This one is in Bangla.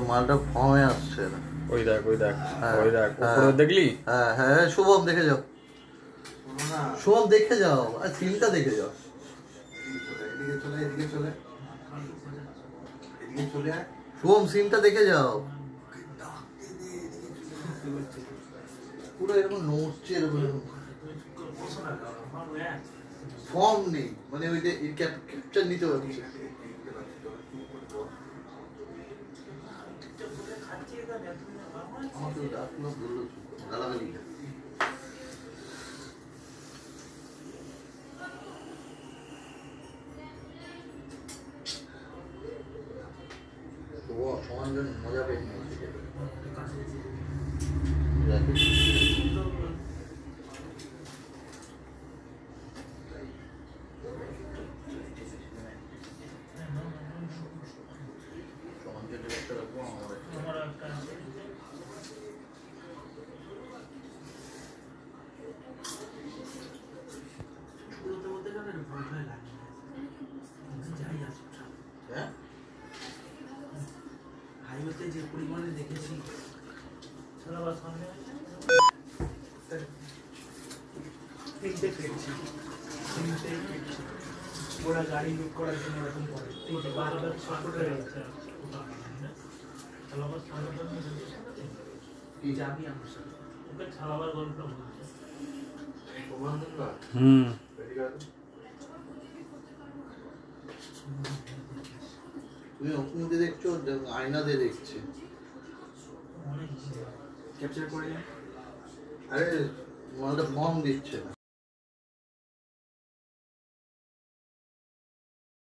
মালটা ফর্মে আসছে না। ওই দেখ উপরে দেখলি? হ্যাঁ হ্যাঁ, শুভম দেখে যাও, শুভম দেখে যাও, আর সিনটা দেখে যাও। শুভম সিনটা দেখে যাও, পুরো এরকম নড়ছে, এরকম ফর্ম নেই, মানে ওই যে ক্যাপচার নিতে পারছে। আমাকে ডাকলো, বললো গালাগালি। ও সমান জন মজা পেয়ে নিয়েছে। হাইওয়েতে যে পরিমাণে দেখেছি তিনটে পেয়েছি, ওরা গাড়ি লুট করার জন্য এরকম করে যাবি আমার সাথে ওকে ছাড়াবার গল্পটা বলছে। তুমি ওখানে দেখছো, আয়না দিয়ে দেখছে, ক্যাপচার করে। আরে মালটা ফর্ম দিচ্ছে না।